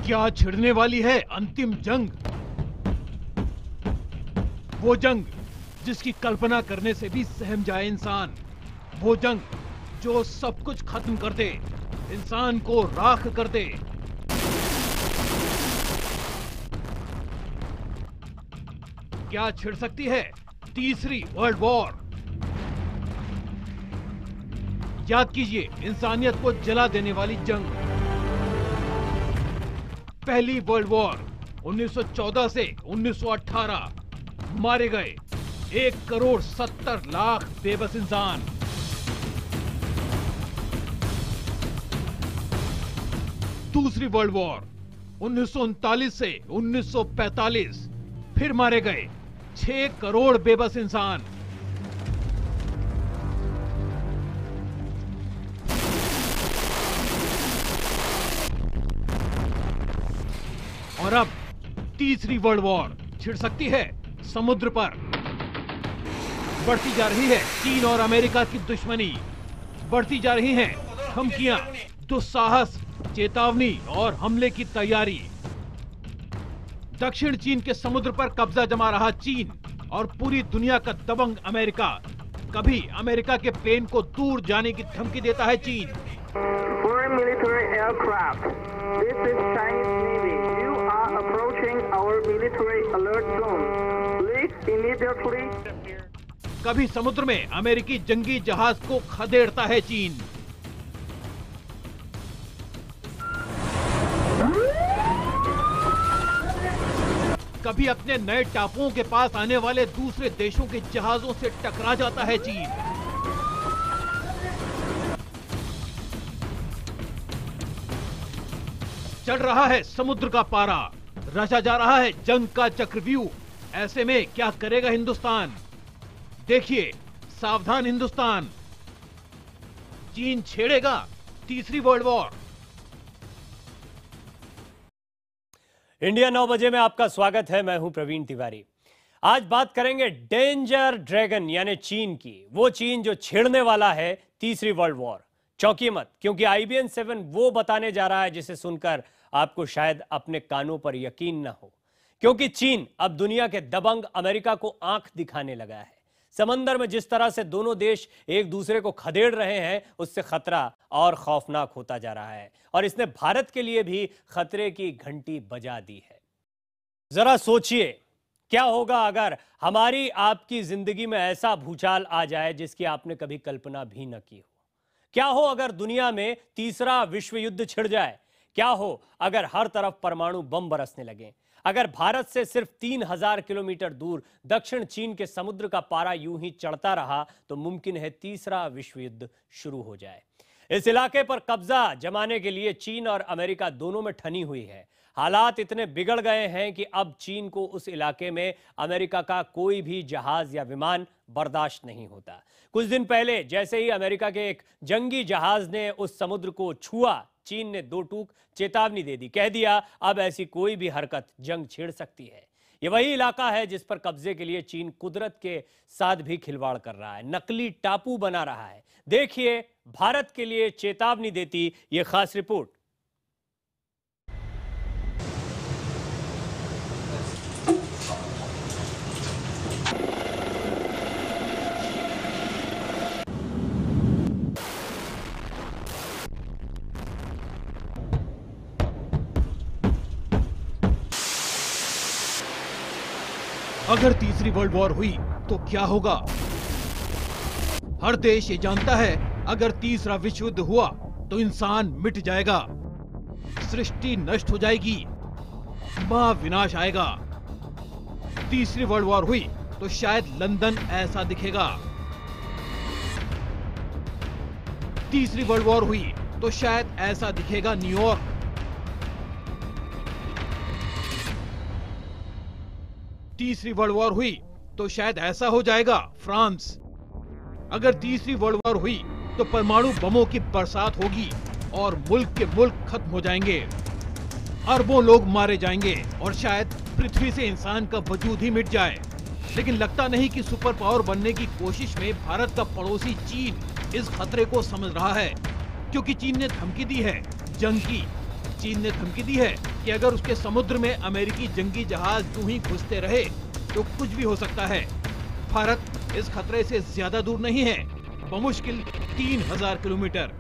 क्या छिड़ने वाली है अंतिम जंग? वो जंग जिसकी कल्पना करने से भी सहम जाए इंसान। वो जंग जो सब कुछ खत्म कर दे, इंसान को राख कर दे। क्या छिड़ सकती है तीसरी वर्ल्ड वॉर? याद कीजिए इंसानियत को जला देने वाली जंग। पहली वर्ल्ड वॉर 1914 से 1918, मारे गए 1,70,00,000 बेबस इंसान। दूसरी वर्ल्ड वॉर 1939 से 1945, फिर मारे गए 6 करोड़ बेबस इंसान। और अब तीसरी वर्ल्ड वॉर छिड़ सकती है समुद्र पर। बढ़ती जा रही है चीन और अमेरिका की दुश्मनी, बढ़ती जा रही हैं धमकियां, दुस्साहस, चेतावनी और हमले की तैयारी। दक्षिण चीन के समुद्र पर कब्जा जमा रहा चीन और पूरी दुनिया का दबंग अमेरिका। कभी अमेरिका के प्लेन को दूर जाने की धमकी देता है चीन। Foreign military aircraft. This is Chinese Navy. You are approaching our military alert zone. Please immediately. कभी समुद्र में अमेरिकी जंगी जहाज को खदेड़ता है चीन। कभी अपने नए टापुओं के पास आने वाले दूसरे देशों के जहाजों से टकरा जाता है चीन। चढ़ रहा है समुद्र का पारा, रचा जा रहा है जंग का चक्रव्यूह। ऐसे में क्या करेगा हिंदुस्तान? देखिए, सावधान हिंदुस्तान, चीन छेड़ेगा तीसरी वर्ल्ड वॉर। इंडिया 9 बजे में आपका स्वागत है। मैं हूं प्रवीण तिवारी। आज बात करेंगे डेंजर ड्रैगन यानी चीन की। वो चीन जो छेड़ने वाला है तीसरी वर्ल्ड वॉर। चौंकिए मत, क्योंकि IBN 7 वो बताने जा रहा है जिसे सुनकर आपको शायद अपने कानों पर यकीन न हो। क्योंकि चीन अब दुनिया के दबंग अमेरिका को आंख दिखाने लगा है। समंदर में जिस तरह से दोनों देश एक दूसरे को खदेड़ रहे हैं, उससे खतरा और खौफनाक होता जा रहा है और इसने भारत के लिए भी खतरे की घंटी बजा दी है। जरा सोचिए, क्या होगा अगर हमारी आपकी जिंदगी में ऐसा भूचाल आ जाए जिसकी आपने कभी कल्पना भी न की हो? क्या हो अगर दुनिया में तीसरा विश्व युद्ध छिड़ जाए? क्या हो अगर हर तरफ परमाणु बम बरसने लगे? अगर भारत से सिर्फ 3,000 किलोमीटर दूर दक्षिण चीन के समुद्र का पारा यूं ही चढ़ता रहा तो मुमकिन है तीसरा विश्व युद्ध शुरू हो जाए। इस इलाके पर कब्जा जमाने के लिए चीन और अमेरिका दोनों में ठनी हुई है। हालात इतने बिगड़ गए हैं कि अब चीन को उस इलाके में अमेरिका का कोई भी जहाज या विमान बर्दाश्त नहीं होता। कुछ दिन पहले जैसे ही अमेरिका के एक जंगी जहाज ने उस समुद्र को छुआ, चीन ने दो टूक चेतावनी दे दी। कह दिया अब ऐसी कोई भी हरकत जंग छेड़ सकती है। ये वही इलाका है जिस पर कब्जे के लिए चीन कुदरत के साथ भी खिलवाड़ कर रहा है, नकली टापू बना रहा है। देखिए भारत के लिए चेतावनी देती ये खास रिपोर्ट। अगर तीसरी वर्ल्ड वॉर हुई तो क्या होगा? हर देश ये जानता है, अगर तीसरा विश्व युद्ध हुआ तो इंसान मिट जाएगा, सृष्टि नष्ट हो जाएगी, महाविनाश आएगा। तीसरी वर्ल्ड वॉर हुई तो शायद लंदन ऐसा दिखेगा। तीसरी वर्ल्ड वॉर हुई तो शायद ऐसा दिखेगा न्यूयॉर्क। तीसरी वर्ल्ड वॉर हुई तो शायद ऐसा हो जाएगा फ्रांस। अगर तीसरी वर्ल्ड वॉर हुई तो परमाणु बमों की बरसात होगी और मुल्क के मुल्क खत्म हो जाएंगे, अरबों लोग मारे जाएंगे और शायद पृथ्वी से इंसान का वजूद ही मिट जाए। लेकिन लगता नहीं कि सुपर पावर बनने की कोशिश में भारत का पड़ोसी चीन इस खतरे को समझ रहा है, क्योंकि चीन ने धमकी दी है जंग की। चीन ने धमकी दी है कि अगर उसके समुद्र में अमेरिकी जंगी जहाज यूं ही घुसते रहे तो कुछ भी हो सकता है। भारत इस खतरे से ज्यादा दूर नहीं है, बमुश्किल 3000 किलोमीटर।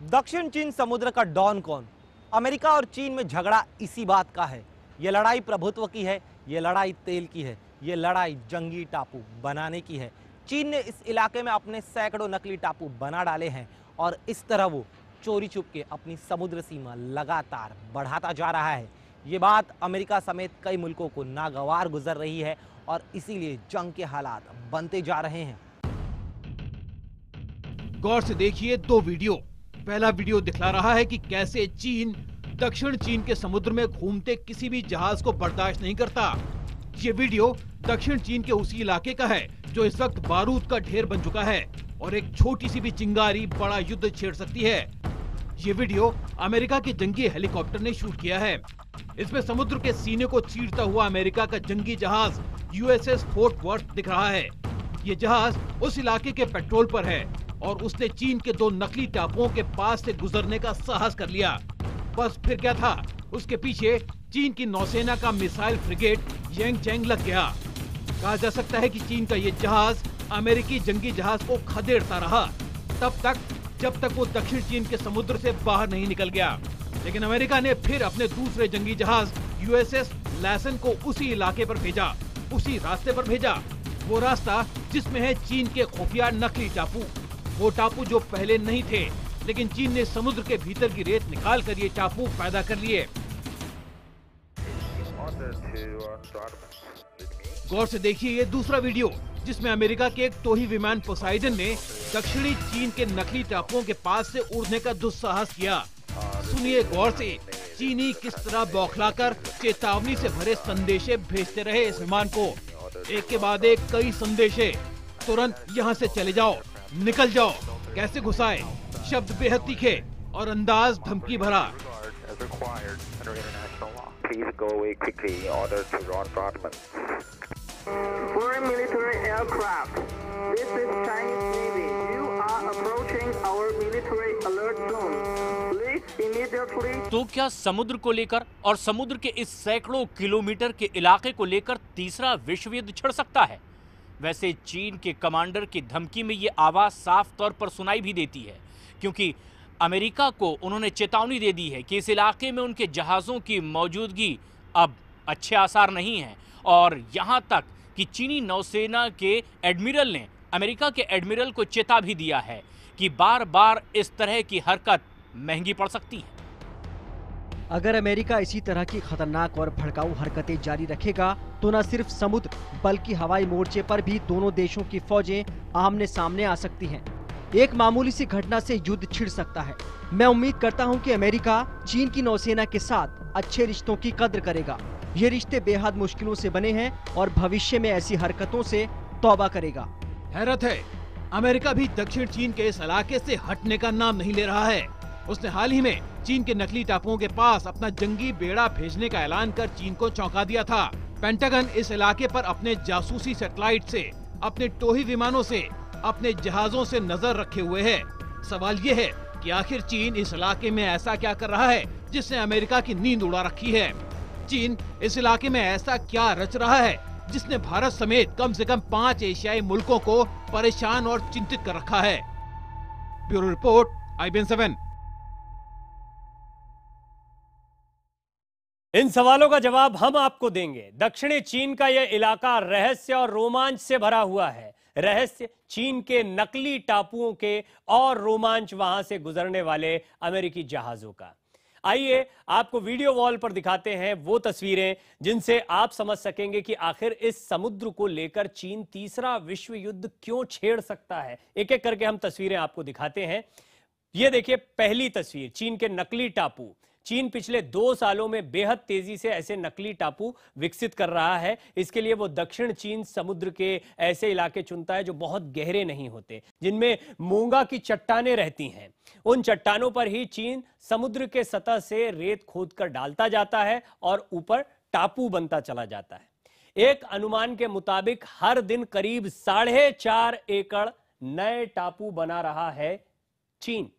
दक्षिण चीन समुद्र का डॉन कौन? अमेरिका और चीन में झगड़ा इसी बात का है। ये लड़ाई प्रभुत्व की है, ये लड़ाई तेल की है, ये लड़ाई जंगी टापू बनाने की है। चीन ने इस इलाके में अपने सैकड़ों नकली टापू बना डाले हैं और इस तरह वो चोरी छुप के अपनी समुद्र सीमा लगातार बढ़ाता जा रहा है। ये बात अमेरिका समेत कई मुल्कों को नागवार गुजर रही है और इसीलिए जंग के हालात बनते जा रहे हैं। गौर से देखिए दो वीडियो। पहला वीडियो दिखला रहा है कि कैसे चीन दक्षिण चीन के समुद्र में घूमते किसी भी जहाज को बर्दाश्त नहीं करता। ये वीडियो दक्षिण चीन के उसी इलाके का है जो इस वक्त बारूद का ढेर बन चुका है और एक छोटी सी भी चिंगारी बड़ा युद्ध छेड़ सकती है। ये वीडियो अमेरिका के जंगी हेलीकॉप्टर ने शूट किया है। इसमें समुद्र के सीने को चीरता हुआ अमेरिका का जंगी जहाज USS फोर्ट वर्थ दिख रहा है। ये जहाज उस इलाके के पेट्रोल पर है और उसने चीन के दो नकली टापुओं के पास से गुजरने का साहस कर लिया। बस फिर क्या था, उसके पीछे चीन की नौसेना का मिसाइल फ्रिगेट यांगचैंग लग गया। कहा जा सकता है कि चीन का ये जहाज अमेरिकी जंगी जहाज को खदेड़ता रहा तब तक जब तक वो दक्षिण चीन के समुद्र से बाहर नहीं निकल गया। लेकिन अमेरिका ने फिर अपने दूसरे जंगी जहाज USS लैसन को उसी इलाके पर भेजा, उसी रास्ते पर भेजा। वो रास्ता जिसमें है चीन के खुफिया नकली टापू। वो टापू जो पहले नहीं थे, लेकिन चीन ने समुद्र के भीतर की रेत निकाल कर ये टापू पैदा कर लिए। गौर से देखिए ये दूसरा वीडियो जिसमें अमेरिका के एक टोही विमान पोसाइडन ने दक्षिणी चीन के नकली टापुओं के पास से उड़ने का दुस्साहस किया। सुनिए गौर से, चीनी किस तरह बौखलाकर चेतावनी से भरे संदेशे भेजते रहे इस विमान को। एक के बाद एक कई संदेशे, तुरंत यहाँ से चले जाओ, निकल जाओ, कैसे घुसाए, शब्द बेहद तीखे और अंदाज धमकी भरा। Foreign military aircraft. This is Chinese Navy. You are approaching our military alert zone. Please immediately. तो क्या समुद्र को लेकर और समुद्र के इस सैकड़ों किलोमीटर के इलाके को लेकर तीसरा विश्व युद्ध छिड़ सकता है? वैसे चीन के कमांडर की धमकी में ये आवाज साफ तौर पर सुनाई भी देती है, क्योंकि अमेरिका को उन्होंने चेतावनी दे दी है कि इस इलाके में उनके जहाज़ों की मौजूदगी अब अच्छे आसार नहीं है। और यहाँ तक कि चीनी नौसेना के एडमिरल ने अमेरिका के एडमिरल को चेता भी दिया है कि बार बार इस तरह की हरकत महंगी पड़ सकती है। अगर अमेरिका इसी तरह की खतरनाक और भड़काऊ हरकतें जारी रखेगा तो न सिर्फ समुद्र बल्कि हवाई मोर्चे पर भी दोनों देशों की फौजें आमने सामने आ सकती हैं। एक मामूली सी घटना से युद्ध छिड़ सकता है। मैं उम्मीद करता हूं कि अमेरिका चीन की नौसेना के साथ अच्छे रिश्तों की कद्र करेगा। ये रिश्ते बेहद मुश्किलों से बने हैं और भविष्य में ऐसी हरकतों से तौबा करेगा। हैरत है, अमेरिका भी दक्षिण चीन के इस इलाके से हटने का नाम नहीं ले रहा है। उसने हाल ही में चीन के नकली टापुओं के पास अपना जंगी बेड़ा भेजने का ऐलान कर चीन को चौंका दिया था। पेंटागन इस इलाके पर अपने जासूसी सैटेलाइट से, अपने टोही विमानों से, अपने जहाजों से नजर रखे हुए है। सवाल ये है कि आखिर चीन इस इलाके में ऐसा क्या कर रहा है जिसने अमेरिका की नींद उड़ा रखी है। चीन इस इलाके में ऐसा क्या रच रहा है जिसने भारत समेत कम से कम 5 एशियाई मुल्कों को परेशान और चिंतित कर रखा है। Bureau report, IBN 7। इन सवालों का जवाब हम आपको देंगे। दक्षिणी चीन का यह इलाका रहस्य और रोमांच से भरा हुआ है। रहस्य चीन के नकली टापुओं के और रोमांच वहां से गुजरने वाले अमेरिकी जहाजों का। आइए आपको वीडियो वॉल पर दिखाते हैं वो तस्वीरें जिनसे आप समझ सकेंगे कि आखिर इस समुद्र को लेकर चीन तीसरा विश्व युद्ध क्यों छेड़ सकता है। एक एक करके हम तस्वीरें आपको दिखाते हैं। ये देखिए पहली तस्वीर, चीन के नकली टापू। चीन पिछले 2 सालों में बेहद तेजी से ऐसे नकली टापू विकसित कर रहा है। इसके लिए वो दक्षिण चीन समुद्र के ऐसे इलाके चुनता है जो बहुत गहरे नहीं होते, जिनमें मूंगा की चट्टानें रहती हैं। उन चट्टानों पर ही चीन समुद्र के सतह से रेत खोदकर डालता जाता है और ऊपर टापू बनता चला जाता है। एक अनुमान के मुताबिक हर दिन करीब 4.5 एकड़ नए टापू बना रहा है चीन,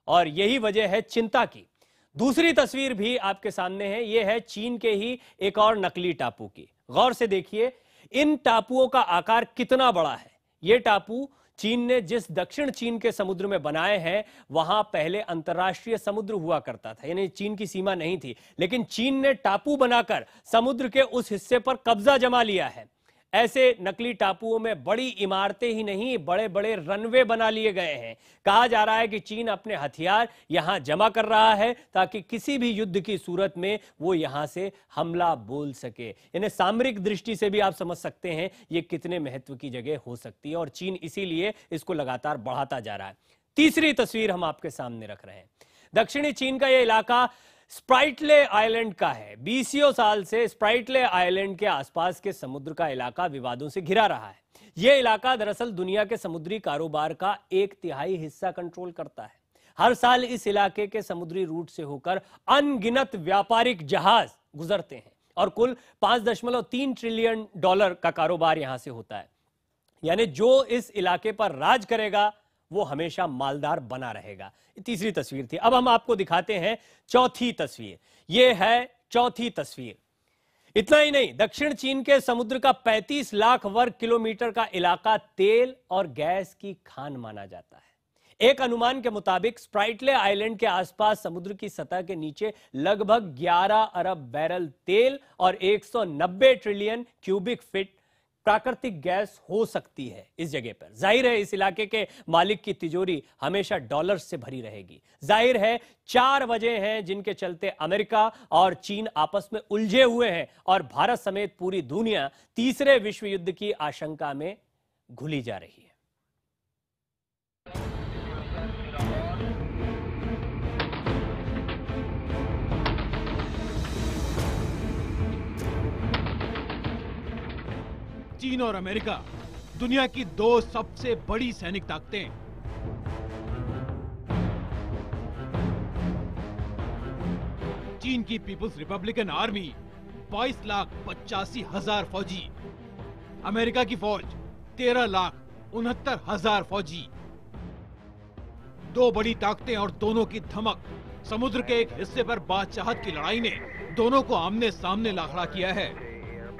और यही वजह है चिंता की। दूसरी तस्वीर भी आपके सामने है। यह है चीन के ही एक और नकली टापू की। गौर से देखिए इन टापुओं का आकार कितना बड़ा है। यह टापू चीन ने जिस दक्षिण चीन के समुद्र में बनाए हैं, वहां पहले अंतर्राष्ट्रीय समुद्र हुआ करता था, यानी चीन की सीमा नहीं थी, लेकिन चीन ने टापू बनाकर समुद्र के उस हिस्से पर कब्जा जमा लिया है। ऐसे नकली टापुओं में बड़ी इमारतें ही नहीं, बड़े बड़े रनवे बना लिए गए हैं। कहा जा रहा है कि चीन अपने हथियार यहां जमा कर रहा है ताकि किसी भी युद्ध की सूरत में वो यहां से हमला बोल सके। यानी सामरिक दृष्टि से भी आप समझ सकते हैं ये कितने महत्व की जगह हो सकती है और चीन इसीलिए इसको लगातार बढ़ाता जा रहा है। तीसरी तस्वीर हम आपके सामने रख रहे हैं। दक्षिणी चीन का यह इलाका स्प्राइटले आइलैंड का है। 20 साल से स्प्राइटले आइलैंड के आसपास के समुद्र का इलाका विवादों से घिरा रहा है। यह इलाका दरअसल दुनिया के समुद्री कारोबार का 1/3 हिस्सा कंट्रोल करता है। हर साल इस इलाके के समुद्री रूट से होकर अनगिनत व्यापारिक जहाज गुजरते हैं और कुल $5.3 ट्रिलियन का कारोबार यहां से होता है। यानी जो इस इलाके पर राज करेगा वो हमेशा मालदार बना रहेगा। तीसरी तस्वीर थी। अब हम आपको दिखाते हैं चौथी तस्वीर। यह है चौथी तस्वीर। इतना ही नहीं, दक्षिण चीन के समुद्र का 35 लाख वर्ग किलोमीटर का इलाका तेल और गैस की खान माना जाता है। एक अनुमान के मुताबिक स्प्राइटले आइलैंड के आसपास समुद्र की सतह के नीचे लगभग 11 अरब बैरल तेल और 190 ट्रिलियन क्यूबिक फीट प्राकृतिक गैस हो सकती है इस जगह पर। जाहिर है इस इलाके के मालिक की तिजोरी हमेशा डॉलर्स से भरी रहेगी। जाहिर है 4 वजह हैं जिनके चलते अमेरिका और चीन आपस में उलझे हुए हैं और भारत समेत पूरी दुनिया तीसरे विश्व युद्ध की आशंका में घुली जा रही है। चीन और अमेरिका दुनिया की 2 सबसे बड़ी सैनिक ताकतें। चीन की पीपुल्स रिपब्लिकन आर्मी 22,85,000 फौजी, अमेरिका की फौज 13,69,000 फौजी। 2 बड़ी ताकतें और दोनों की धमक। समुद्र के एक हिस्से पर बादशाहत की लड़ाई ने दोनों को आमने सामने ला खड़ा किया है।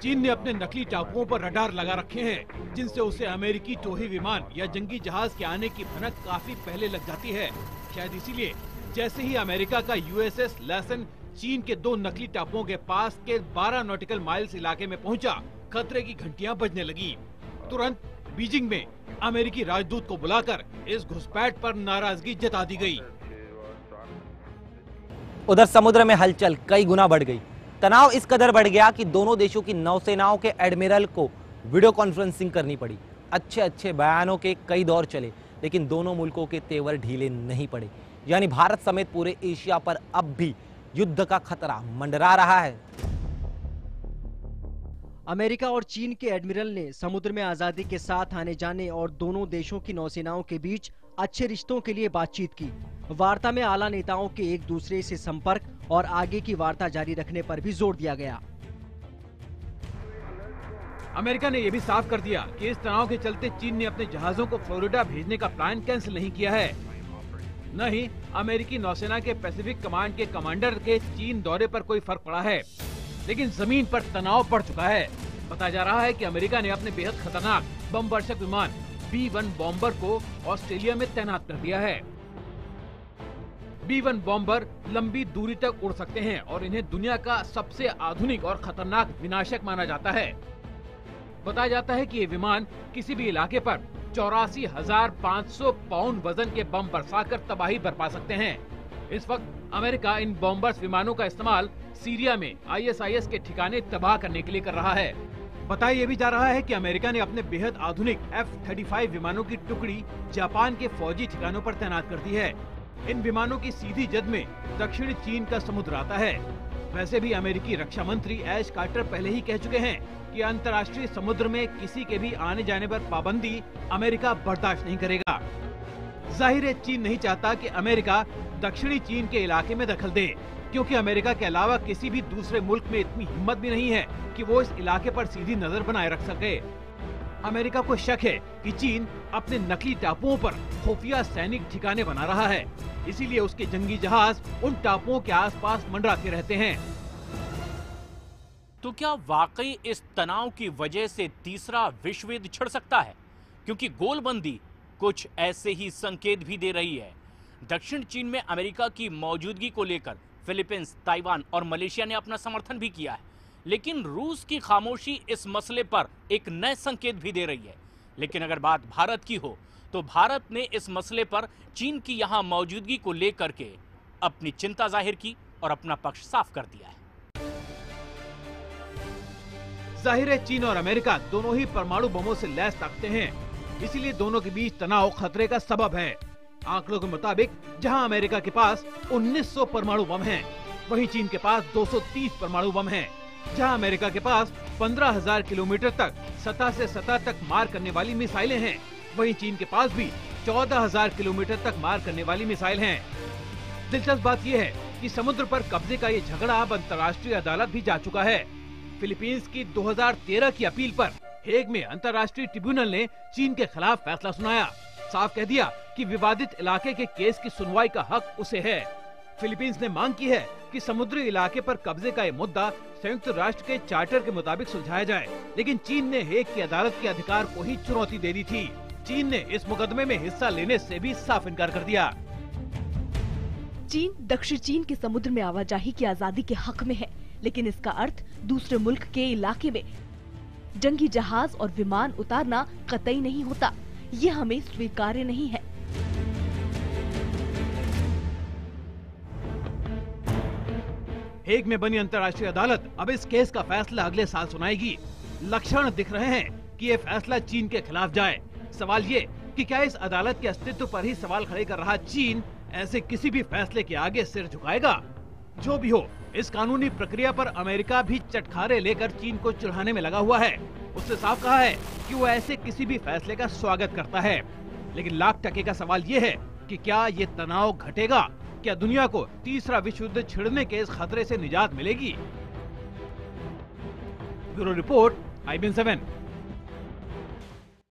चीन ने अपने नकली टापुओं पर रडार लगा रखे हैं जिनसे उसे अमेरिकी टोही विमान या जंगी जहाज के आने की भनक काफी पहले लग जाती है। शायद इसीलिए जैसे ही अमेरिका का यूएसएस लेसन चीन के 2 नकली टापुओं के पास के 12 नॉटिकल माइल्स इलाके में पहुंचा, खतरे की घंटियां बजने लगी। तुरंत बीजिंग में अमेरिकी राजदूत को बुलाकर इस घुसपैठ पर नाराजगी जता दी गई। उधर समुद्र में हलचल कई गुना बढ़ गई। तनाव इस कदर बढ़ गया कि दोनों देशों की नौसेनाओं के एडमिरल को वीडियो कॉन्फ्रेंसिंग करनी पड़ी। अच्छे बयानों के कई दौर चले, लेकिन दोनों मुल्कों के तेवर ढीले नहीं पड़े। यानी भारत समेत पूरे एशिया पर अब भी युद्ध का खतरा मंडरा रहा है। अमेरिका और चीन के एडमिरल ने समुद्र में आजादी के साथ आने जाने और दोनों देशों की नौसेनाओं के बीच अच्छे रिश्तों के लिए बातचीत की। वार्ता में आला नेताओं के एक दूसरे से संपर्क और आगे की वार्ता जारी रखने पर भी जोर दिया गया। अमेरिका ने यह भी साफ कर दिया कि इस तनाव के चलते चीन ने अपने जहाजों को फ्लोरिडा भेजने का प्लान कैंसिल नहीं किया है। न ही अमेरिकी नौसेना के पैसिफिक कमांड के कमांडर के चीन दौरे पर कोई फर्क पड़ा है, लेकिन जमीन पर तनाव बढ़ चुका है। बताया जा रहा है कि अमेरिका ने अपने बेहद खतरनाक बम वर्षक विमान B-1 बॉम्बर को ऑस्ट्रेलिया में तैनात कर दिया है। B-1 बॉम्बर लंबी दूरी तक उड़ सकते हैं और इन्हें दुनिया का सबसे आधुनिक और खतरनाक विनाशक माना जाता है। बताया जाता है कि ये विमान किसी भी इलाके पर 84,500 पाउंड वजन के बम बरसाकर तबाही बरपा सकते हैं। इस वक्त अमेरिका इन बॉम्बर्स विमानों का इस्तेमाल सीरिया में ISIS के ठिकाने तबाह करने के लिए कर रहा है। बताया यह भी जा रहा है कि अमेरिका ने अपने बेहद आधुनिक F-35 विमानों की टुकड़ी जापान के फौजी ठिकानों पर तैनात कर दी है। इन विमानों की सीधी जद में दक्षिण चीन का समुद्र आता है। वैसे भी अमेरिकी रक्षा मंत्री ऐश कार्टर पहले ही कह चुके हैं कि अंतर्राष्ट्रीय समुद्र में किसी के भी आने जाने पर पाबंदी अमेरिका बर्दाश्त नहीं करेगा। जाहिर है चीन नहीं चाहता कि अमेरिका दक्षिणी चीन के इलाके में दखल दे, क्योंकि अमेरिका के अलावा किसी भी दूसरे मुल्क में इतनी हिम्मत भी नहीं है कि वो इस इलाके पर सीधी नजर बनाए रख सके। अमेरिका को शक है कि चीन अपने नकली टापुओं पर खुफिया सैनिक ठिकाने बना रहा है, इसीलिए उसके जंगी जहाज उन टापुओं के आसपास मंडराते रहते हैं। तो क्या वाकई इस तनाव की वजह से तीसरा विश्व युद्ध छिड़ सकता है? क्योंकि गोलबंदी कुछ ऐसे ही संकेत भी दे रही है। दक्षिण चीन में अमेरिका की मौजूदगी को लेकर फिलीपींस, ताइवान और मलेशिया ने अपना समर्थन भी किया है, लेकिन रूस की खामोशी इस मसले पर एक नए संकेत भी दे रही है। लेकिन अगर बात भारत की हो तो भारत ने इस मसले पर चीन की यहां मौजूदगी को लेकर के अपनी चिंता जाहिर की और अपना पक्ष साफ कर दिया है। जाहिर है चीन और अमेरिका दोनों ही परमाणु बमों से लैस ताकतें हैं, इसीलिए दोनों के बीच तनाव खतरे का सबब है। आंकड़ों के मुताबिक जहां अमेरिका के पास 1900 परमाणु बम हैं, वहीं चीन के पास 230 परमाणु बम हैं। जहां अमेरिका के पास 15,000 किलोमीटर तक सतह से सतह तक मार करने वाली मिसाइलें हैं, वहीं चीन के पास भी 14,000 किलोमीटर तक मार करने वाली मिसाइल हैं। दिलचस्प बात यह है कि समुद्र पर कब्जे का ये झगड़ा अब अंतर्राष्ट्रीय अदालत भी जा चुका है। फिलीपींस की 2013 की अपील पर हेग में अंतर्राष्ट्रीय ट्रिब्यूनल ने चीन के खिलाफ फैसला सुनाया, साफ कह दिया कि विवादित इलाके के केस की सुनवाई का हक उसे है। फिलीपींस ने मांग की है कि समुद्री इलाके पर कब्जे का ये मुद्दा संयुक्त राष्ट्र के चार्टर के मुताबिक सुलझाया जाए, लेकिन चीन ने हेग की अदालत के अधिकार को ही चुनौती दे दी थी। चीन ने इस मुकदमे में हिस्सा लेने से भी साफ इनकार कर दिया। चीन दक्षिण चीन के समुद्र में आवाजाही की आजादी के हक में है, लेकिन इसका अर्थ दूसरे मुल्क के इलाके में जंगी जहाज और विमान उतारना कतई नहीं होता। ये हमें स्वीकार्य नहीं है। हेग में बनी अंतर्राष्ट्रीय अदालत अब इस केस का फैसला अगले साल सुनाएगी। लक्षण दिख रहे हैं कि ये फैसला चीन के खिलाफ जाए। सवाल ये कि क्या इस अदालत के अस्तित्व पर ही सवाल खड़े कर रहा चीन ऐसे किसी भी फैसले के आगे सिर झुकाएगा? जो भी हो, इस कानूनी प्रक्रिया पर अमेरिका भी चटखारे लेकर चीन को चिढ़ाने में लगा हुआ है। उसने साफ कहा है कि वो ऐसे किसी भी फैसले का स्वागत करता है, लेकिन लाख टके का सवाल ये है कि क्या ये तनाव घटेगा? क्या दुनिया को तीसरा विश्व युद्ध छिड़ने के इस खतरे से निजात मिलेगी? Bureau report, IBN7।